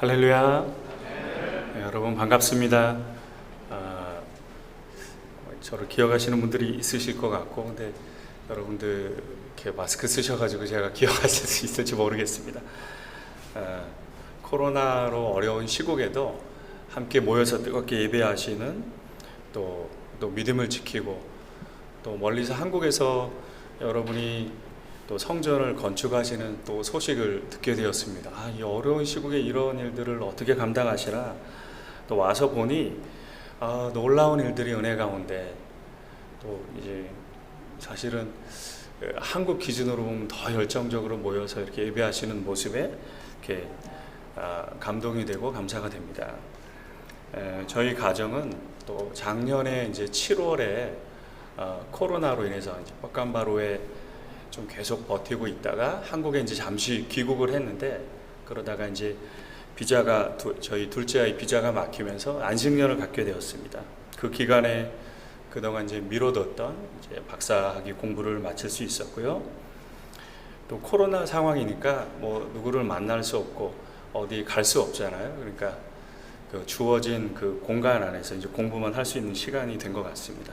할렐루야. 네, 여러분 반갑습니다. 저를 기억하시는 분들이 있으실 것 같고, 근데 여러분들 이렇게 마스크 쓰셔가지고 제가 기억하실 수 있을지 모르겠습니다. 코로나로 어려운 시국에도 함께 모여서 뜨겁게 예배하시는 또 믿음을 지키고 또 멀리서 한국에서 여러분이 또 성전을 건축하시는 또 소식을 듣게 되었습니다. 이 어려운 시국에 이런 일들을 어떻게 감당하시나 또 와서 보니 놀라운 일들이 은혜 가운데 또 이제 사실은 한국 기준으로 보면 더 열정적으로 모여서 이렇게 예배하시는 모습에 이렇게 감동이 되고 감사가 됩니다. 저희 가정은 또 작년에 이제 7월에 코로나로 인해서 이제 뻑간바로에 좀 계속 버티고 있다가 한국에 이제 잠시 귀국을 했는데, 그러다가 이제 비자가 저희 둘째 아이 비자가 막히면서 안식년을 갖게 되었습니다. 그 기간에 그동안 이제 미뤄뒀던 이제 박사학위 공부를 마칠 수 있었고요. 또 코로나 상황이니까 뭐 누구를 만날 수 없고 어디 갈 수 없잖아요. 그러니까 그 주어진 그 공간 안에서 이제 공부만 할 수 있는 시간이 된 것 같습니다.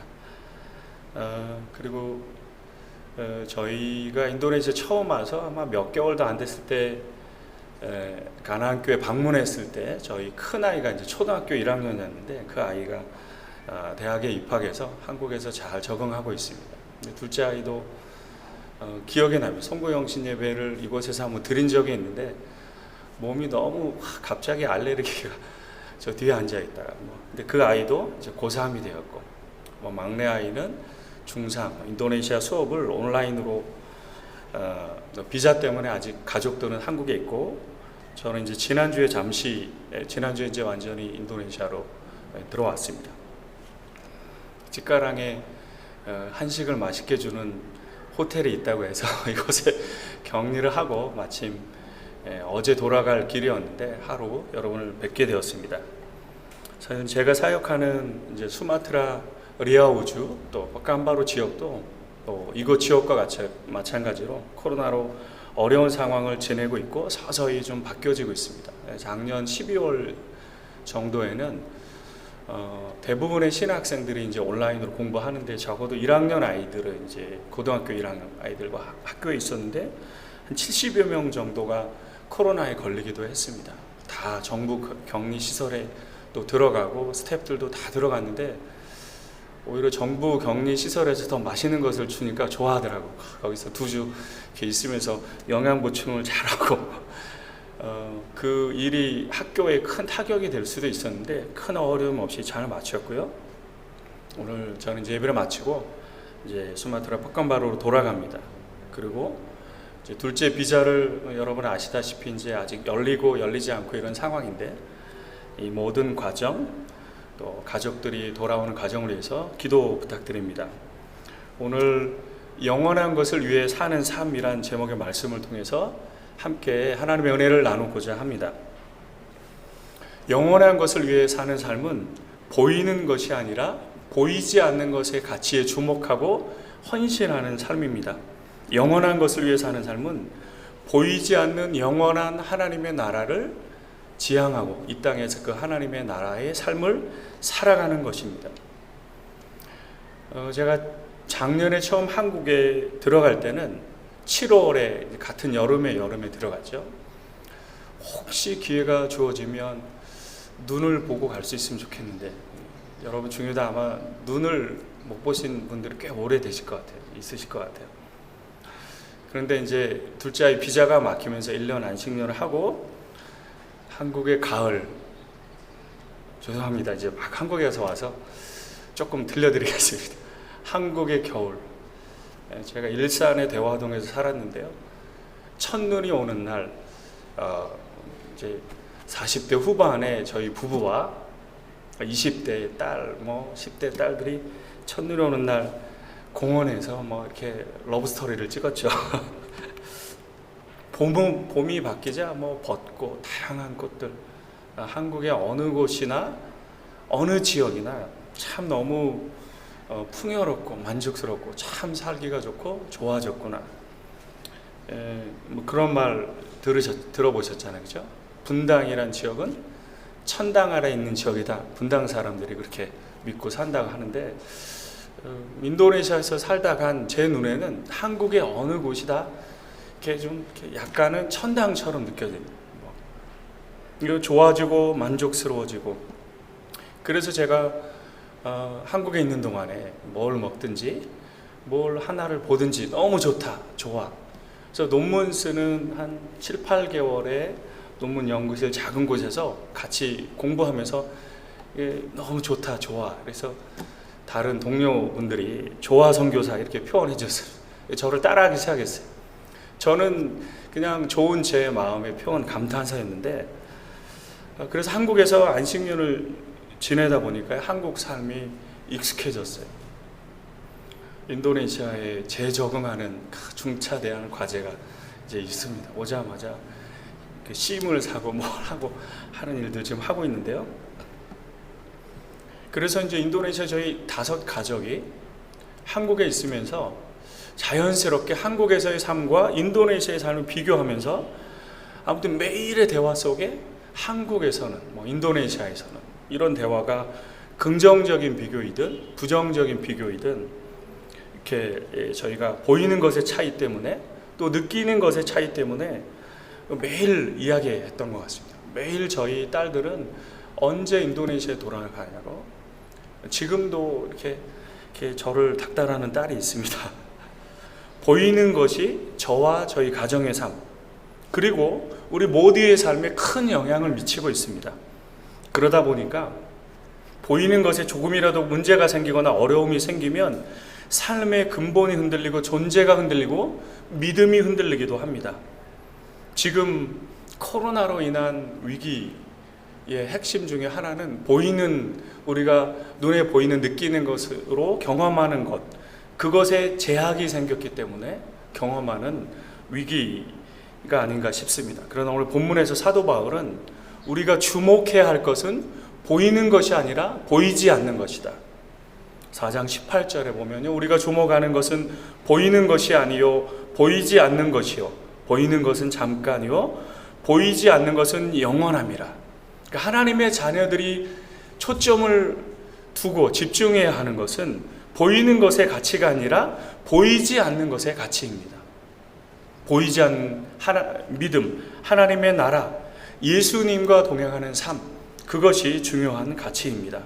그리고 저희가 인도네시아 처음 와서 아마 몇 개월도 안 됐을 때 가나안교회 방문했을 때 저희 큰 아이가 이제 초등학교 1학년이었는데 그 아이가 대학에 입학해서 한국에서 잘 적응하고 있습니다. 둘째 아이도 기억에 나면 송구영신 예배를 이곳에서 한번 드린 적이 있는데 몸이 너무 갑자기 알레르기가 저 뒤에 앉아 있다가 근데 그 아이도 이제 고3이 되었고 막내 아이는 중3 인도네시아 수업을 온라인으로 비자 때문에 아직 가족들은 한국에 있고 저는 이제 지난주에 이제 완전히 인도네시아로 들어왔습니다. 집가랑에 한식을 맛있게 주는 호텔이 있다고 해서 이곳에 격리를 하고 마침 어제 돌아갈 길이었는데 하루 여러분을 뵙게 되었습니다. 제가 사역하는 이제 수마트라 리아우주 또 뻑간바로 지역도 또 이곳 지역과 마찬가지로 코로나로 어려운 상황을 지내고 있고 서서히 좀 바뀌어지고 있습니다. 작년 12월 정도에는 대부분의 신학생들이 이제 온라인으로 공부하는데 적어도 1학년 아이들은 이제 고등학교 1학년 아이들과 학교에 있었는데 한 70여 명 정도가 코로나에 걸리기도 했습니다. 다 정부 격리 시설에 또 들어가고 스태프들도 다 들어갔는데 오히려 정부 격리 시설에서 더 맛있는 것을 주니까 좋아하더라고. 거기서 2주 이렇게 있으면서 영양 보충을 잘하고 그 일이 학교에 큰 타격이 될 수도 있었는데 큰 어려움 없이 잘 마쳤고요. 오늘 저는 이제 예배를 마치고 이제 수마트라 뻑간바로로 돌아갑니다. 그리고 이제 둘째 비자를 여러분 아시다시피 이제 아직 열리고 열리지 않고 이런 상황인데 이 모든 과정 또 가족들이 돌아오는 과정을 위해서 기도 부탁드립니다. 오늘 영원한 것을 위해 사는 삶이란 제목의 말씀을 통해서 함께 하나님의 은혜를 나누고자 합니다. 영원한 것을 위해 사는 삶은 보이는 것이 아니라 보이지 않는 것의 가치에 주목하고 헌신하는 삶입니다. 영원한 것을 위해 사는 삶은 보이지 않는 영원한 하나님의 나라를 지향하고 이 땅에서 그 하나님의 나라의 삶을 살아가는 것입니다. 제가 작년에 처음 한국에 들어갈 때는 7월에 같은 여름에 들어갔죠. 혹시 기회가 주어지면 눈을 보고 갈 수 있으면 좋겠는데 여러분 중에도 아마 눈을 못 보신 분들이 꽤 오래되실 것 같아요. 있으실 것 같아요. 그런데 이제 둘째 아이 비자가 막히면서 1년 안식년을 하고 한국의 가을, 죄송합니다. 이제 막 한국에서 와서 조금 들려드리겠습니다. 한국의 겨울. 제가 일산의 대화동에서 살았는데요. 첫눈이 오는 날, 이제 40대 후반에 저희 부부와 20대 딸, 10대 딸들이 첫눈이 오는 날 공원에서 이렇게 러브스토리를 찍었죠. 봄이 바뀌자 벚꽃, 다양한 꽃들, 한국의 어느 곳이나 어느 지역이나 참 너무 풍요롭고 만족스럽고 참 살기가 좋고 좋아졌구나. 그런 말 들어보셨잖아요, 그죠? 분당이란 지역은 천당 아래 있는 지역이다. 분당 사람들이 그렇게 믿고 산다고 하는데, 인도네시아에서 살다 간 제 눈에는 한국의 어느 곳이다 이렇게 좀 이렇게 약간은 천당처럼 느껴집니다. 이거 좋아지고 만족스러워지고. 그래서 제가 한국에 있는 동안에 뭘 먹든지 뭘 하나를 보든지 너무 좋다, 좋아. 그래서 논문 쓰는 한 7, 8개월의 논문 연구실 작은 곳에서 같이 공부하면서 너무 좋다, 좋아. 그래서 다른 동료분들이 좋아 선교사 이렇게 표현해 줬어요. 저를 따라하기 시작했어요. 저는 그냥 좋은 제 마음의 표현 감탄사였는데, 그래서 한국에서 안식년을 지내다 보니까 한국 삶이 익숙해졌어요. 인도네시아에 재적응하는 중차대한 과제가 이제 있습니다. 오자마자 CM을 사고 뭘 하고 하는 일들 지금 하고 있는데요. 그래서 이제 인도네시아 저희 5 가족이 한국에 있으면서 자연스럽게 한국에서의 삶과 인도네시아의 삶을 비교하면서 아무튼 매일의 대화 속에 한국에서는 인도네시아에서는 이런 대화가 긍정적인 비교이든 부정적인 비교이든 이렇게 저희가 보이는 것의 차이 때문에 또 느끼는 것의 차이 때문에 매일 이야기했던 것 같습니다. 매일 저희 딸들은 언제 인도네시아에 돌아가냐고. 지금도 이렇게 저를 닥달하는 딸이 있습니다. 보이는 것이 저와 저희 가정의 삶, 그리고 우리 모두의 삶에 큰 영향을 미치고 있습니다. 그러다 보니까 보이는 것에 조금이라도 문제가 생기거나 어려움이 생기면 삶의 근본이 흔들리고 존재가 흔들리고 믿음이 흔들리기도 합니다. 지금 코로나로 인한 위기의 핵심 중에 하나는 우리가 눈에 보이는 느끼는 것으로 경험하는 것, 그것에 제약이 생겼기 때문에 경험하는 위기가 아닌가 싶습니다. 그러나 오늘 본문에서 사도 바울은 우리가 주목해야 할 것은 보이는 것이 아니라 보이지 않는 것이다. 4장 18절에 보면요, 우리가 주목하는 것은 보이는 것이 아니요 보이지 않는 것이요 보이는 것은 잠깐이요 보이지 않는 것은 영원함이라. 그러니까 하나님의 자녀들이 초점을 두고 집중해야 하는 것은 보이는 것의 가치가 아니라 보이지 않는 것의 가치입니다. 보이지 않는 믿음, 하나님의 나라, 예수님과 동행하는 삶, 그것이 중요한 가치입니다.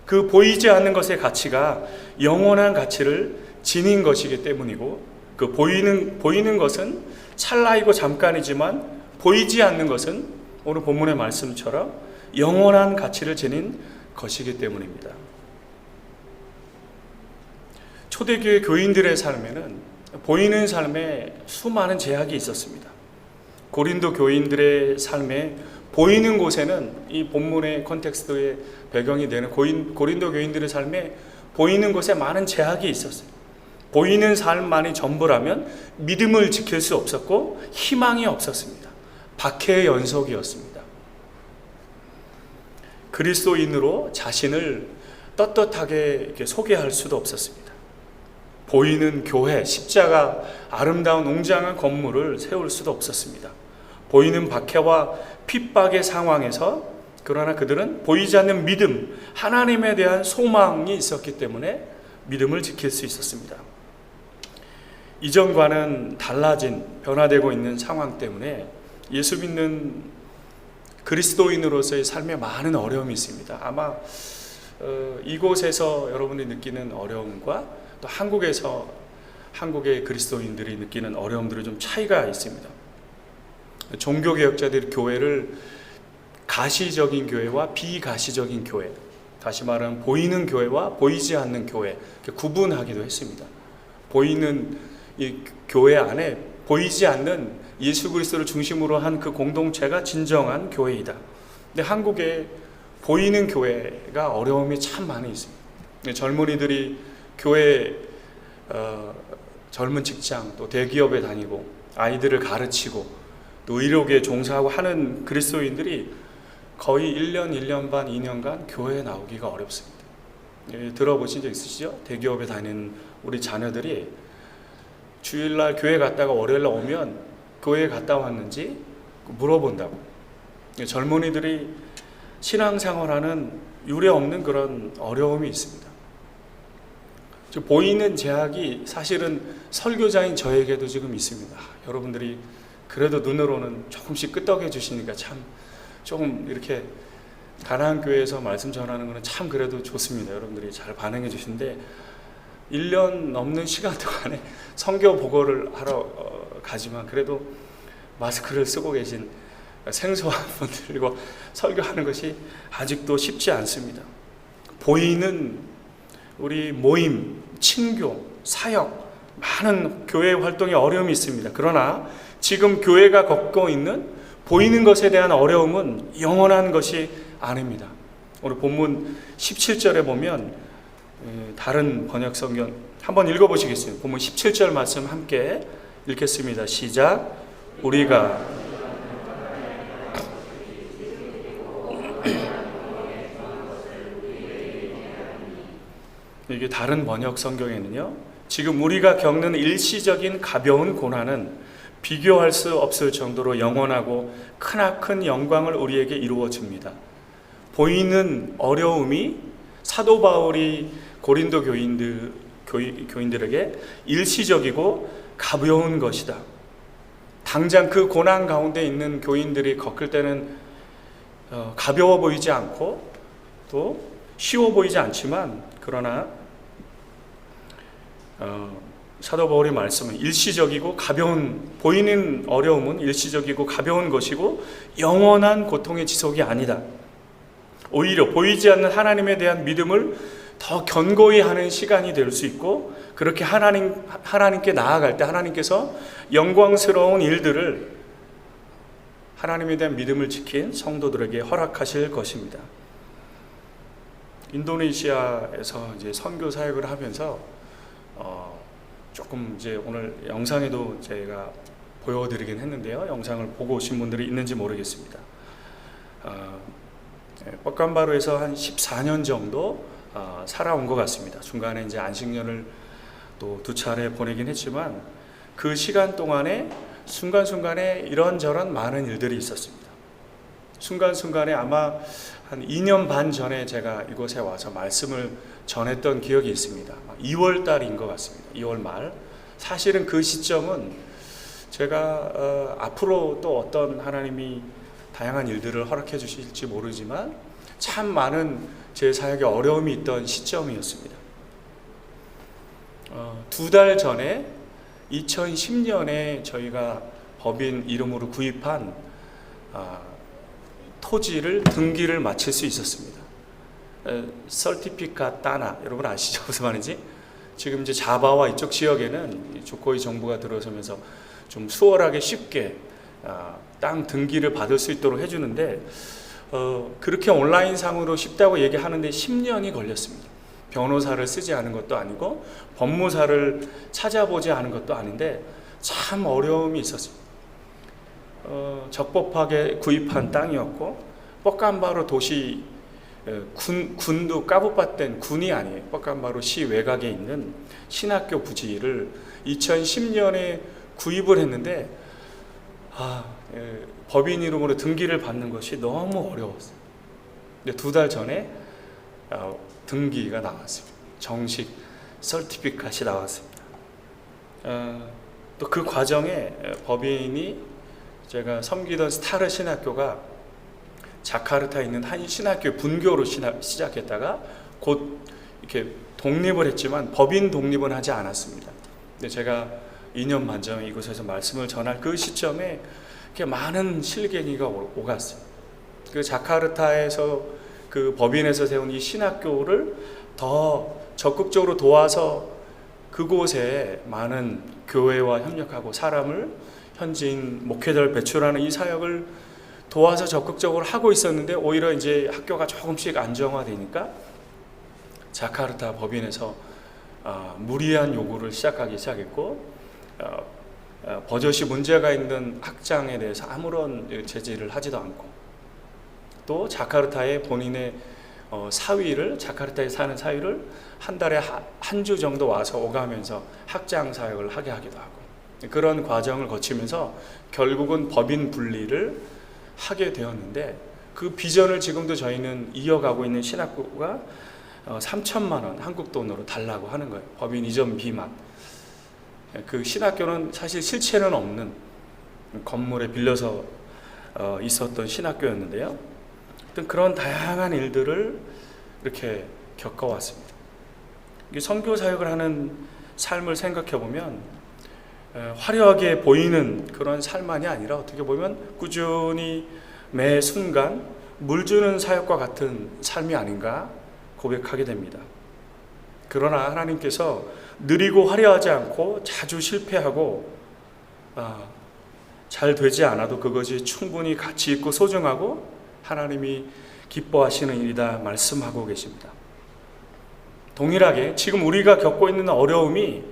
그 보이지 않는 것의 가치가 영원한 가치를 지닌 것이기 때문이고, 그 보이는 것은 찰나이고 잠깐이지만 보이지 않는 것은 오늘 본문의 말씀처럼 영원한 가치를 지닌 것이기 때문입니다. 초대교회 교인들의 삶에는 보이는 삶에 수많은 제약이 있었습니다. 고린도 교인들의 삶에 보이는 곳에는 이 본문의 컨텍스트의 배경이 되는 고린도 교인들의 삶에 보이는 곳에 많은 제약이 있었어요. 보이는 삶만이 전부라면 믿음을 지킬 수 없었고 희망이 없었습니다. 박해의 연속이었습니다. 그리스도인으로 자신을 떳떳하게 이렇게 소개할 수도 없었습니다. 보이는 교회, 십자가, 아름다운 웅장한 건물을 세울 수도 없었습니다. 보이는 박해와 핍박의 상황에서 그러나 그들은 보이지 않는 믿음, 하나님에 대한 소망이 있었기 때문에 믿음을 지킬 수 있었습니다. 이전과는 달라진, 변화되고 있는 상황 때문에 예수 믿는 그리스도인으로서의 삶에 많은 어려움이 있습니다. 아마 이곳에서 여러분이 느끼는 어려움과 또 한국의 그리스도인들이 느끼는 어려움들이 좀 차이가 있습니다. 종교개혁자들이 교회를 가시적인 교회와 비가시적인 교회, 다시 말하면 보이는 교회와 보이지 않는 교회, 이렇게 구분하기도 했습니다. 보이는 이 교회 안에 보이지 않는 예수 그리스도를 중심으로 한 그 공동체가 진정한 교회이다. 근데 한국에 보이는 교회가 어려움이 참 많이 있습니다. 젊은이들이 교회, 젊은 직장, 또 대기업에 다니고 아이들을 가르치고 또 의료계에 종사하고 하는 그리스도인들이 거의 1년, 1년 반, 2년간 교회에 나오기가 어렵습니다. 들어보신 적 있으시죠? 대기업에 다니는 우리 자녀들이 주일날 교회 갔다가 월요일날 오면 교회에 갔다 왔는지 물어본다고. 젊은이들이 신앙생활하는 유례 없는 그런 어려움이 있습니다. 보이는 제약이 사실은 설교자인 저에게도 지금 있습니다. 여러분들이 그래도 눈으로는 조금씩 끄떡여 주시니까 참 조금 이렇게 가나안 교회에서 말씀 전하는 거는 참 그래도 좋습니다. 여러분들이 잘 반응해 주시는데 1년 넘는 시간 동안에 선교 보고를 하러 가지만 그래도 마스크를 쓰고 계신 생소한 분들과 설교하는 것이 아직도 쉽지 않습니다. 보이는 우리 모임, 친교, 사역, 많은 교회 활동에 어려움이 있습니다. 그러나 지금 교회가 겪고 있는 보이는 것에 대한 어려움은 영원한 것이 아닙니다. 오늘 본문 17절에 보면 다른 번역 성경 한번 읽어보시겠습니다. 본문 17절 말씀 함께 읽겠습니다. 시작. 우리가 이게 다른 번역 성경에는요, 지금 우리가 겪는 일시적인 가벼운 고난은 비교할 수 없을 정도로 영원하고 크나큰 영광을 우리에게 이루어 줍니다. 보이는 어려움이 사도 바울이 고린도 교인들에게 일시적이고 가벼운 것이다. 당장 그 고난 가운데 있는 교인들이 겪을 때는 가벼워 보이지 않고 또 쉬워 보이지 않지만, 그러나 사도 바울의 말씀은 일시적이고 가벼운, 보이는 어려움은 일시적이고 가벼운 것이고 영원한 고통의 지속이 아니다. 오히려 보이지 않는 하나님에 대한 믿음을 더 견고히 하는 시간이 될 수 있고, 그렇게 하나님께 나아갈 때 하나님께서 영광스러운 일들을 하나님에 대한 믿음을 지킨 성도들에게 허락하실 것입니다. 인도네시아에서 이제 선교 사역을 하면서 조금 이제 오늘 영상에도 제가 보여드리긴 했는데요. 영상을 보고 오신 분들이 있는지 모르겠습니다. 뻑간바루에서 한 14년 정도 살아온 것 같습니다. 중간에 이제 안식년을 또 2차례 보내긴 했지만 그 시간 동안에 순간순간에 이런저런 많은 일들이 있었습니다. 순간순간에 아마 한 2년 반 전에 제가 이곳에 와서 말씀을 전했던 기억이 있습니다. 2월 달인 것 같습니다. 2월 말. 사실은 그 시점은 제가 앞으로 또 어떤 하나님이 다양한 일들을 허락해 주실지 모르지만 참 많은 제 사역에 어려움이 있던 시점이었습니다. 2달 전에 2010년에 저희가 법인 이름으로 구입한 토지를 등기를 마칠 수 있었습니다. 설티피카 따나, 여러분 아시죠? 무슨 말인지? 지금 이제 자바와 이쪽 지역에는 조코이 정부가 들어서면서 좀 수월하게 쉽게 땅 등기를 받을 수 있도록 해주는데 그렇게 온라인상으로 쉽다고 얘기하는데 10년이 걸렸습니다. 변호사를 쓰지 않은 것도 아니고 법무사를 찾아보지 않은 것도 아닌데 참 어려움이 있었습니다. 적법하게 구입한 땅이었고 뻑간바루 도시 군도 까부빠된 군이 아니에요. 뻑간바루 시 외곽에 있는 신학교 부지를 2010년에 구입을 했는데 법인 이름으로 등기를 받는 것이 너무 어려웠어요. 근데 2달 전에 등기가 나왔습니다. 정식 설티피카시 나왔습니다. 또 그 과정에 법인이 제가 섬기던 스타르 신학교가 자카르타에 있는 한 신학교 분교로 시작했다가 곧 이렇게 독립을 했지만 법인 독립은 하지 않았습니다. 근데 제가 2년 만점에 이곳에서 말씀을 전할 그 시점에 이렇게 많은 실갱이가 오갔어요. 그 자카르타에서 그 법인에서 세운 이 신학교를 더 적극적으로 도와서 그곳에 많은 교회와 협력하고 사람을 현지인 목회자를 배출하는 이 사역을 도와서 적극적으로 하고 있었는데 오히려 이제 학교가 조금씩 안정화되니까 자카르타 법인에서 무리한 요구를 시작하기 시작했고 버젓이 문제가 있는 학장에 대해서 아무런 제지를 하지도 않고 또 자카르타의 본인의 사위를 자카르타에 사는 사위를 한 달에 한 주 정도 와서 오가면서 학장 사역을 하게 하기도 하고 그런 과정을 거치면서 결국은 법인 분리를 하게 되었는데 그 비전을 지금도 저희는 이어가고 있는 신학교가 3천만 원 한국 돈으로 달라고 하는 거예요. 법인 이전 비만. 그 신학교는 사실 실체는 없는 건물에 빌려서 있었던 신학교였는데요. 어떤 그런 다양한 일들을 이렇게 겪어왔습니다. 선교 사역을 하는 삶을 생각해 보면 화려하게 보이는 그런 삶만이 아니라 어떻게 보면 꾸준히 매 순간 물 주는 사역과 같은 삶이 아닌가 고백하게 됩니다. 그러나 하나님께서 느리고 화려하지 않고 자주 실패하고 잘 되지 않아도 그것이 충분히 가치 있고 소중하고 하나님이 기뻐하시는 일이다 말씀하고 계십니다. 동일하게 지금 우리가 겪고 있는 어려움이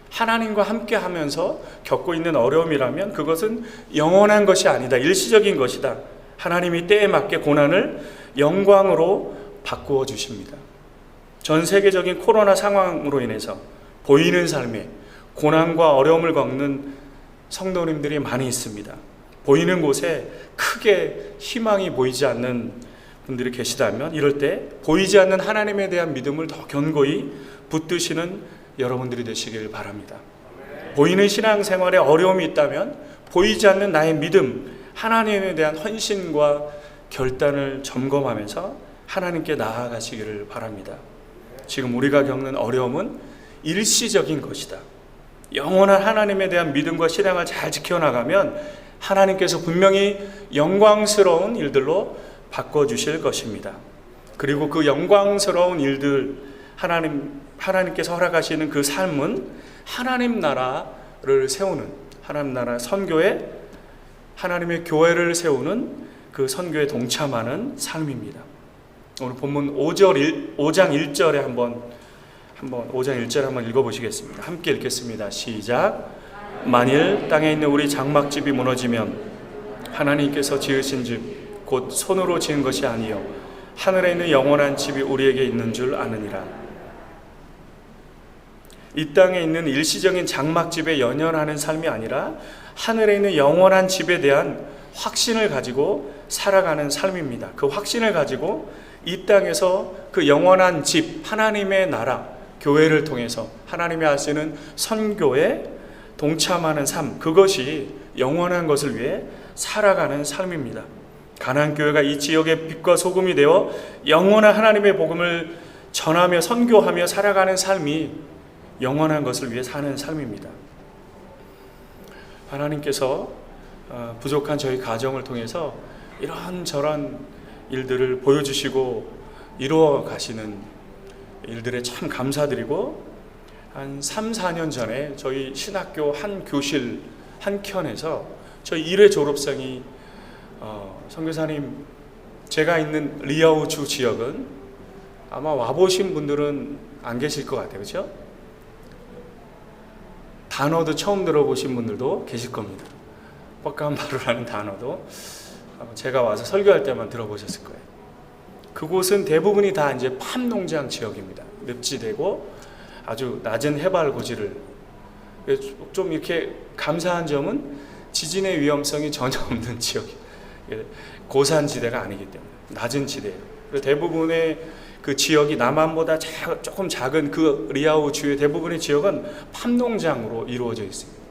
하나님과 함께 하면서 겪고 있는 어려움이라면 그것은 영원한 것이 아니다. 일시적인 것이다. 하나님이 때에 맞게 고난을 영광으로 바꾸어 주십니다. 전 세계적인 코로나 상황으로 인해서 보이는 삶에 고난과 어려움을 겪는 성도님들이 많이 있습니다. 보이는 곳에 크게 희망이 보이지 않는 분들이 계시다면 이럴 때 보이지 않는 하나님에 대한 믿음을 더 견고히 붙드시는 여러분들이 되시길 바랍니다. 보이는 신앙생활에 어려움이 있다면 보이지 않는 나의 믿음, 하나님에 대한 헌신과 결단을 점검하면서 하나님께 나아가시기를 바랍니다. 지금 우리가 겪는 어려움은 일시적인 것이다. 영원한 하나님에 대한 믿음과 신앙을 잘 지켜나가면 하나님께서 분명히 영광스러운 일들로 바꿔주실 것입니다. 그리고 그 영광스러운 일들, 하나님께서 허락하시는 그 삶은 하나님 나라를 세우는, 하나님 나라 선교에 하나님의 교회를 세우는 그 선교에 동참하는 삶입니다. 오늘 본문 5장 1절에 한번 5장 1절 한번 읽어보시겠습니다. 함께 읽겠습니다. 시작. 만일 땅에 있는 우리 장막집이 무너지면 하나님께서 지으신 집 곧 손으로 지은 것이 아니요 하늘에 있는 영원한 집이 우리에게 있는 줄 아느니라. 이 땅에 있는 일시적인 장막집에 연연하는 삶이 아니라 하늘에 있는 영원한 집에 대한 확신을 가지고 살아가는 삶입니다. 그 확신을 가지고 이 땅에서 그 영원한 집, 하나님의 나라, 교회를 통해서 하나님이 하시는 선교에 동참하는 삶, 그것이 영원한 것을 위해 살아가는 삶입니다. 가나안교회가 이 지역의 빛과 소금이 되어 영원한 하나님의 복음을 전하며 선교하며 살아가는 삶이 영원한 것을 위해 사는 삶입니다. 하나님께서 부족한 저희 가정을 통해서 이런저런 일들을 보여주시고 이루어 가시는 일들에 참 감사드리고, 한 3, 4년 전에 저희 신학교 한 교실 한 켠에서 저희 1회 졸업생이 선교사님, 제가 있는 리아우주 지역은 아마 와보신 분들은 안 계실 것 같아요. 그렇죠? 단어도 처음 들어보신 분들도 계실 겁니다. 뻑간바루라는 단어도 제가 와서 설교할 때만 들어보셨을 거예요. 그곳은 대부분이 다 이제 팜농장 지역입니다. 늪지대고 아주 낮은 해발 고지를, 좀 이렇게 감사한 점은 지진의 위험성이 전혀 없는 지역이에요. 고산지대가 아니기 때문에 낮은 지대예요. 대부분의 그 지역이 남한보다 조금 작은 그 리아우 주의 대부분의 지역은 팜농장으로 이루어져 있습니다.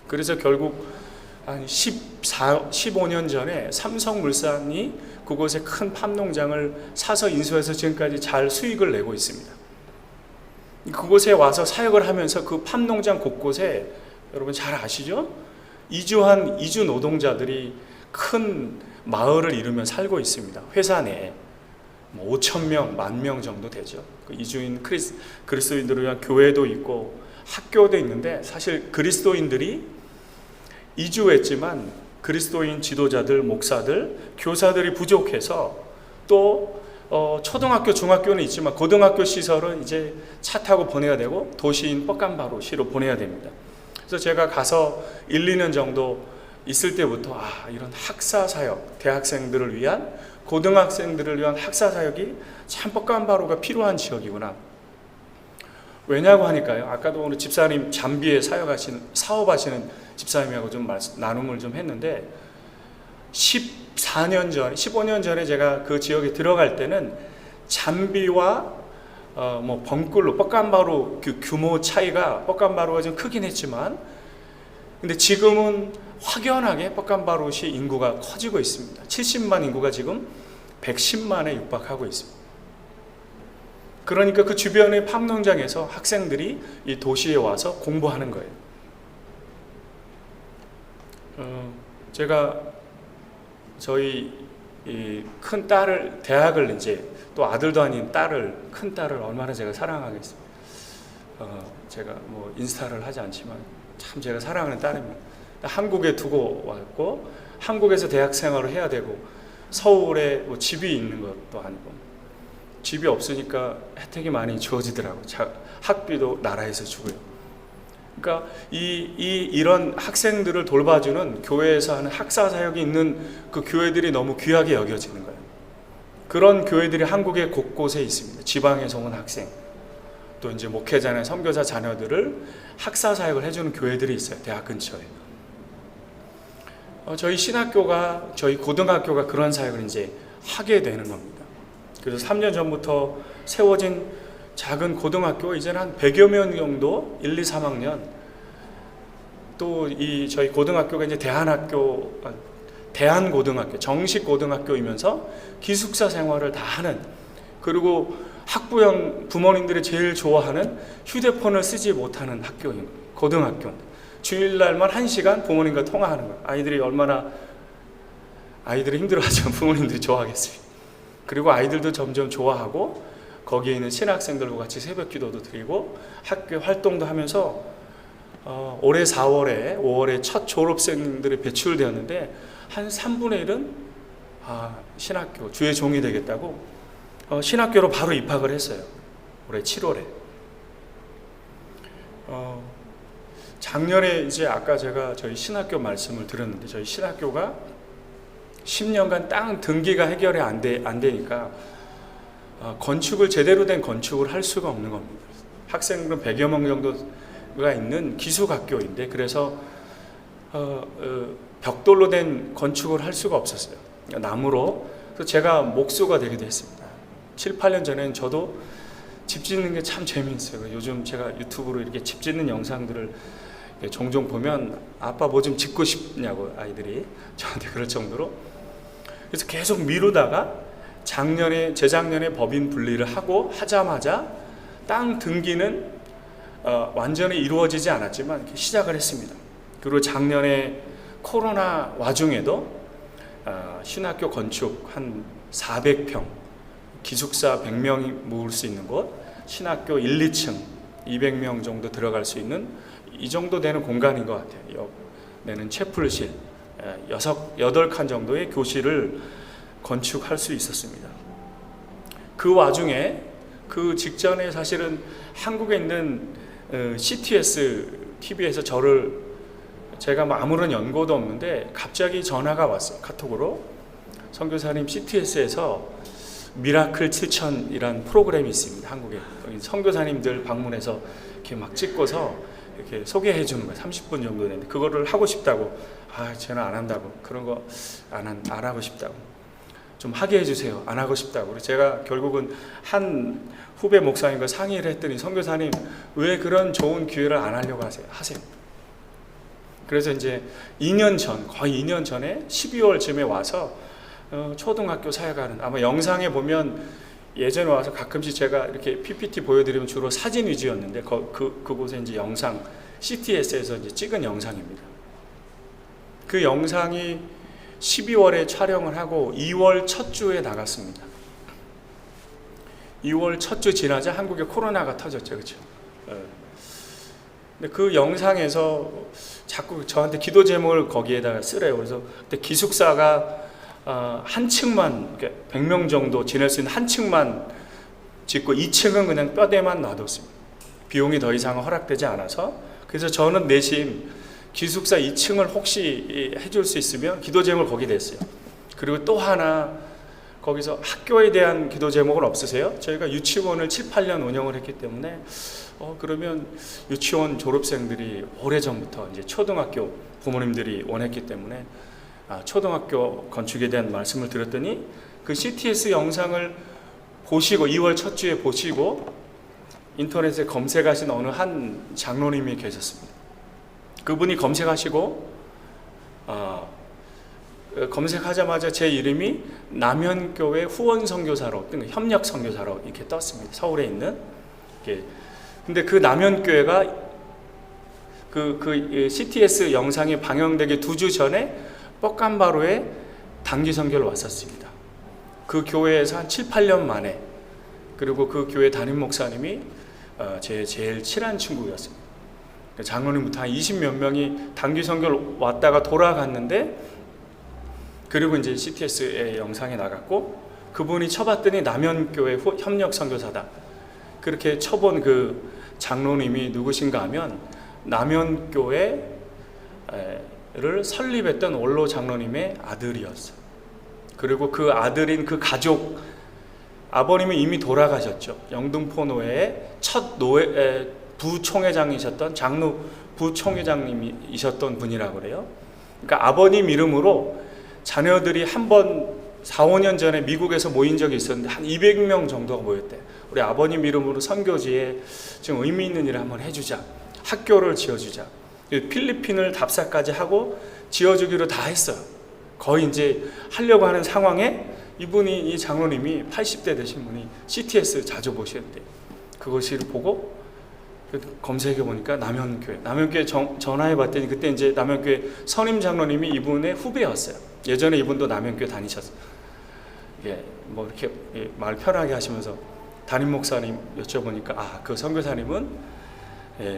그래서 결국 한 15년 전에 삼성물산이 그곳에 큰 팜농장을 사서 인수해서 지금까지 잘 수익을 내고 있습니다. 그곳에 와서 사역을 하면서 그 팜농장 곳곳에 여러분 잘 아시죠? 이주한 이주 노동자들이 큰 마을을 이루며 살고 있습니다. 회사 내에 5,000명, 10,000명 정도 되죠. 그 이주인 그리스도인들을 위한 교회도 있고 학교도 있는데, 사실 그리스도인들이 이주했지만 그리스도인 지도자들, 목사들, 교사들이 부족해서 또 초등학교, 중학교는 있지만 고등학교 시설은 이제 차 타고 보내야 되고 도시인 뻑간바루시로 보내야 됩니다. 그래서 제가 가서 1, 2년 정도 있을 때부터 이런 학사사역, 대학생들을 위한, 고등학생들을 위한 학사사역이 참 뻑간바루가 필요한 지역이구나. 왜냐고 하니까요, 아까도 오늘 집사님 잠비에 사업하시는 집사님하고 좀 나눔을 좀 했는데, 14년 전, 15년 전에 제가 그 지역에 들어갈 때는 잠비와 뭐 벙꿀로, 뻑간바로 그 규모 차이가 뻑간바로가 좀 크긴 했지만, 근데 지금은 확연하게 뻑간바로시 인구가 커지고 있습니다. 70만 인구가 지금 110만에 육박하고 있습니다. 그러니까 그 주변의 팜농장에서 학생들이 이 도시에 와서 공부하는 거예요. 제가 저희 이 큰 딸을, 대학을 이제 또 아들도 아닌 딸을, 큰 딸을 얼마나 제가 사랑하겠습니까? 제가 뭐 인스타를 하지 않지만 참 제가 사랑하는 딸입니다. 한국에 두고 왔고, 한국에서 대학 생활을 해야 되고, 서울에 뭐 집이 있는 것도 아니고, 집이 없으니까 혜택이 많이 주어지더라고요. 학비도 나라에서 주고요. 그러니까 이런 학생들을 돌봐주는 교회에서 하는 학사 사역이 있는 그 교회들이 너무 귀하게 여겨지는 거예요. 그런 교회들이 한국의 곳곳에 있습니다. 지방에서 온 학생, 또 이제 목회자나 선교사 자녀들을 학사 사역을 해주는 교회들이 있어요. 대학 근처에. 저희 신학교가, 저희 고등학교가 그런 사역을 이제 하게 되는 겁니다. 그래서 3년 전부터 세워진 작은 고등학교, 이제는 한 100여 명 정도, 1, 2, 3학년. 또 이 저희 고등학교가 이제 대한고등학교, 정식 고등학교이면서 기숙사 생활을 다 하는, 그리고 학부형 부모님들이 제일 좋아하는 휴대폰을 쓰지 못하는 학교인 고등학교인데, 주일날만 1시간 부모님과 통화하는 거예요. 아이들이 힘들어하지만 부모님들이 좋아하겠습니다. 그리고 아이들도 점점 좋아하고, 거기에 있는 신학생들과 같이 새벽 기도도 드리고 학교 활동도 하면서 올해 4월에 5월에 첫 졸업생들이 배출되었는데, 한 3분의 1은 신학교 주의 종이 되겠다고 신학교로 바로 입학을 했어요. 올해 7월에. 작년에 이제 아까 제가 저희 신학교 말씀을 드렸는데, 저희 신학교가 10년간 땅 등기가 해결이 안 되니까 건축을, 제대로 된 건축을 할 수가 없는 겁니다. 학생들은 100여 명 정도가 있는 기숙학교인데, 그래서 벽돌로 된 건축을 할 수가 없었어요. 나무로. 그래서 제가 목수가 되기도 했습니다. 7, 8년 전에는 저도 집 짓는 게 참 재미있어요. 요즘 제가 유튜브로 이렇게 집 짓는 영상들을 종종 보면, 아빠 뭐 좀 짓고 싶냐고 아이들이 저한테 그럴 정도로. 그래서 계속 미루다가 재작년에 법인 분리를 하자마자 땅 등기는 완전히 이루어지지 않았지만 이렇게 시작을 했습니다. 그리고 작년에 코로나 와중에도 신학교 건축 한 400평, 기숙사 100명이 묵을 수 있는 곳, 신학교 1, 2층 200명 정도 들어갈 수 있는 이 정도 되는 공간인 것 같아요. 내는 채플실 8칸 정도의 교실을 건축할 수 있었습니다. 그 와중에, 그 직전에 사실은 한국에 있는 CTS TV에서 제가 뭐 아무런 연고도 없는데 갑자기 전화가 왔어요. 카톡으로. 선교사님, CTS에서 미라클 7000이라는 프로그램이 있습니다. 한국에. 선교사님들 방문해서 이렇게 막 찍고서 이렇게 소개해 주는 거예요. 30분 정도 되는데 그거를 하고 싶다고. 저는 안 한다고. 그런 거 안 하고 싶다고. 좀 하게 해주세요. 안 하고 싶다고. 그래서 제가 결국은 한 후배 목사님과 상의를 했더니, 선교사님 왜 그런 좋은 기회를 안 하려고 하세요? 그래서 이제 거의 2년 전에 12월쯤에 와서 초등학교 사역하는, 아마 영상에 보면 예전에 와서 가끔씩 제가 이렇게 PPT 보여드리면 주로 사진 위주였는데, 그곳에 이제 영상, CTS에서 이제 찍은 영상입니다. 그 영상이 12월에 촬영을 하고 2월 첫 주에 나갔습니다. 2월 첫 주 지나자 한국에 코로나가 터졌죠. 그렇죠? 근데 그 영상에서 자꾸 저한테 기도 제목을 거기에다가 쓰래요. 그래서 그때 기숙사가 한 층만, 100명 정도 지낼 수 있는 한 층만 짓고 2층은 그냥 뼈대만 놔뒀습니다. 비용이 더 이상 허락되지 않아서. 그래서 저는 내심 기숙사 2층을 혹시 해줄 수 있으면 기도 제목을 거기 냈어요. 그리고 또 하나, 거기서 학교에 대한 기도 제목은 없으세요? 저희가 유치원을 7, 8년 운영을 했기 때문에 그러면 유치원 졸업생들이 오래전부터 이제 초등학교 부모님들이 원했기 때문에 초등학교 건축에 대한 말씀을 드렸더니 그 CTS 영상을 보시고 2월 첫 주에 보시고 인터넷에 검색하신 어느 한 장로님이 계셨습니다. 그분이 검색하시고 검색하자마자 제 이름이 남현교회 후원 선교사로, 협력 선교사로 이렇게 떴습니다. 서울에 있는. 근데 그 남현교회가 그 CTS 영상이 방영되기 2주 전에 뻑간바로에 단기 선교를 왔었습니다. 그 교회에서 한 7, 8년 만에, 그리고 그 교회 담임 목사님이 제 제일 친한 친구였습니다. 장로님부터 한 20몇 명이 단기 선교를 왔다가 돌아갔는데, 그리고 이제 CTS의 영상에 나갔고, 그분이 쳐봤더니 남현교회 협력 선교사다. 그렇게 쳐본 그 장로님이 누구신가 하면 남현교회를 설립했던 원로 장로님의 아들이었어요. 그리고 그 아들인 그 가족, 아버님이 이미 돌아가셨죠. 영등포노회의 첫 부총회장이셨던 장로 부총회장님이셨던 분이라고 그래요. 그러니까 아버님 이름으로 자녀들이 한번 4, 5년 전에 미국에서 모인 적이 있었는데 한 200명 정도가 모였대. 우리 아버님 이름으로 선교지에 좀 의미 있는 일을 한번 해주자. 학교를 지어주자. 필리핀을 답사까지 하고 지어주기로 다 했어요. 거의 이제 하려고 하는 상황에 이분이, 이 장로님이 80대 되신 분이 CTS 자주 보시는데 그것을 보고 검색해 보니까 남현교회 전화해 봤더니 그때 이제 남현교회 선임 장로님이 이분의 후배였어요. 예전에 이분도 남현교회 다니셨어요. 뭐 이렇게 말 편하게 하시면서 담임 목사님 여쭤보니까 그 선교사님은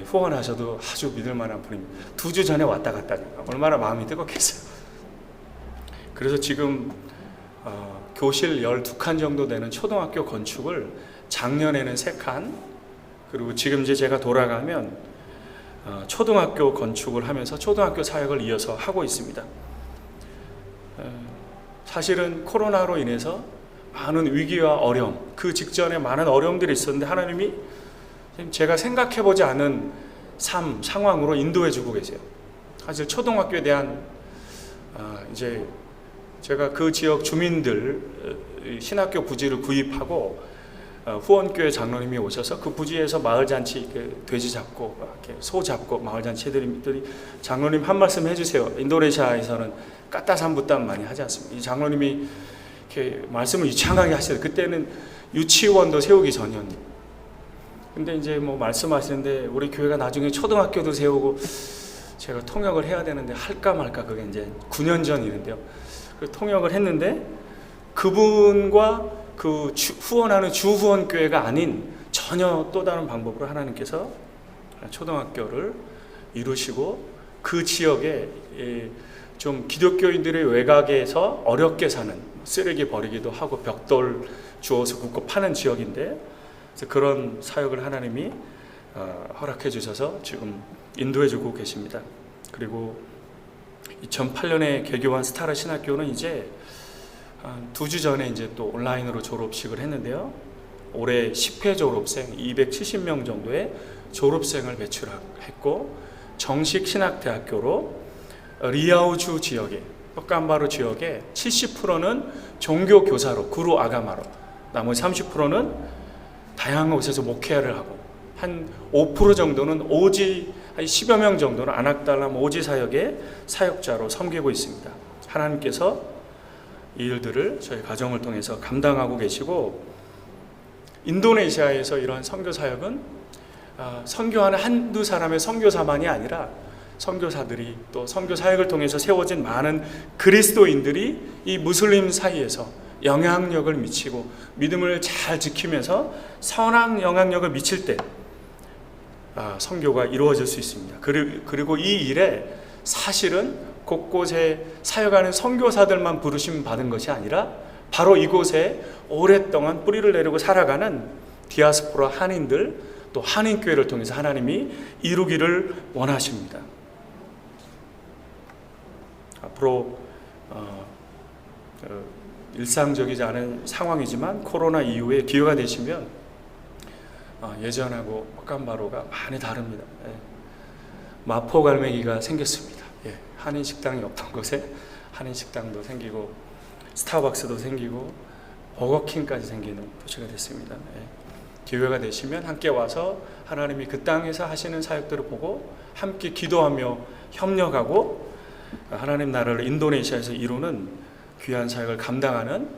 후원하셔도 아주 믿을 만한 분입니다. 2주 전에 왔다 갔다니까 얼마나 마음이 뜨겁겠어요. 그래서 지금 교실 12칸 정도 되는 초등학교 건축을 작년에는 3칸, 그리고 지금 이제 제가 돌아가면 초등학교 건축을 하면서 초등학교 사역을 이어서 하고 있습니다. 사실은 코로나로 인해서 많은 위기와 어려움, 그 직전에 많은 어려움들이 있었는데 하나님이 제가 생각해보지 않은 상황으로 인도해 주고 계세요. 사실 초등학교에 대한 이제 제가 그 지역 주민들 신학교 부지를 구입하고 후원교회 장로님이 오셔서 그 부지에서 마을잔치, 돼지 잡고 소 잡고 마을잔치 해드리더니 장로님 한 말씀 해주세요. 인도네시아에서는 까따산부땀 많이 하지 않습니까? 이 장로님이 이렇게 말씀을 유창하게 하시더라고요. 그때는 유치원도 세우기 전이었는데, 근데 이제 뭐 말씀하시는데 우리 교회가 나중에 초등학교도 세우고 제가 통역을 해야 되는데 할까 말까, 그게 이제 9년 전 일인데요. 통역을 했는데 그분과 그 후원하는 주후원교회가 아닌 전혀 또 다른 방법으로 하나님께서 초등학교를 이루시고 그 지역에 좀 기독교인들의 외곽에서 어렵게 사는, 쓰레기 버리기도 하고 벽돌 주워서 굽고 파는 지역인데, 그래서 그런 사역을 하나님이 허락해 주셔서 지금 인도해 주고 계십니다. 그리고 2008년에 개교한 스타라 신학교는 이제 2주 전에 이제 또 온라인으로 졸업식을 했는데요. 올해 10회 졸업생 270명 정도의 졸업생을 배출했고, 정식 신학대학교로 리아우주 지역에, 뻑간바로 지역에 70%는 종교 교사로, 구루 아가마로, 나머지 30%는 다양한 곳에서 목회를 하고, 한 5% 정도는 오지, 한 10여 명 정도는 아낙달람 오지 사역의 사역자로 섬기고 있습니다. 하나님께서 이 일들을 저희 가정을 통해서 감당하고 계시고, 인도네시아에서 이러한 선교 사역은 선교하는 한두 사람의 선교사만이 아니라 선교사들이, 또 선교 사역을 통해서 세워진 많은 그리스도인들이 이 무슬림 사이에서 영향력을 미치고 믿음을 잘 지키면서 선한 영향력을 미칠 때 선교가 이루어질 수 있습니다. 그리고 이 일에 사실은 곳곳에 사역하는 선교사들만 부르심 받은 것이 아니라 바로 이곳에 오랫동안 뿌리를 내리고 살아가는 디아스포라 한인들, 또 한인교회를 통해서 하나님이 이루기를 원하십니다. 앞으로 일상적이지 않은 상황이지만 코로나 이후에 기회가 되시면 예전하고 뻑간바로가 많이 다릅니다. 마포갈매기가 생겼습니다. 한인 식당이 없던 곳에 한인식당도 생기고 스타벅스도 생기고 버거킹까지 생기는 도시가 됐습니다. 기회가 되시면 함께 와서 하나님이 그 땅에서 하시는 사역들을 보고 함께 기도하며 협력하고 하나님 나라를 인도네시아에서 이루는 귀한 사역을 감당하는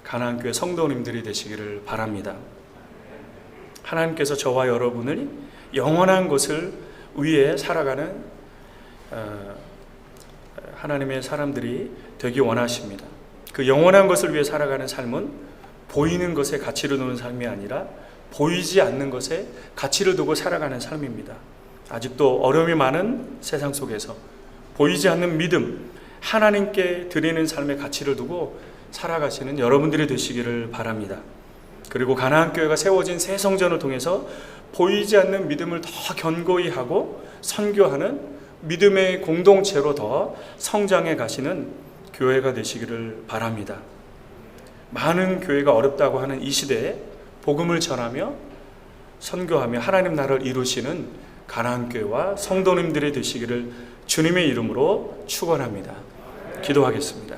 가나안교회 성도님들이 되시기를 바랍니다. 하나님께서 저와 여러분을 영원한 것을 위해 살아가는 하나님의 사람들이 되기 원하십니다. 그 영원한 것을 위해 살아가는 삶은 보이는 것에 가치를 두는 삶이 아니라 보이지 않는 것에 가치를 두고 살아가는 삶입니다. 아직도 어려움이 많은 세상 속에서 보이지 않는 믿음, 하나님께 드리는 삶의 가치를 두고 살아가시는 여러분들이 되시기를 바랍니다. 그리고 가나안교회가 세워진 새 성전을 통해서 보이지 않는 믿음을 더 견고히 하고 선교하는 믿음의 공동체로 더 성장해 가시는 교회가 되시기를 바랍니다. 많은 교회가 어렵다고 하는 이 시대에 복음을 전하며 선교하며 하나님 나라를 이루시는 가나안교회와 성도님들이 되시기를 주님의 이름으로 축원합니다. 기도하겠습니다.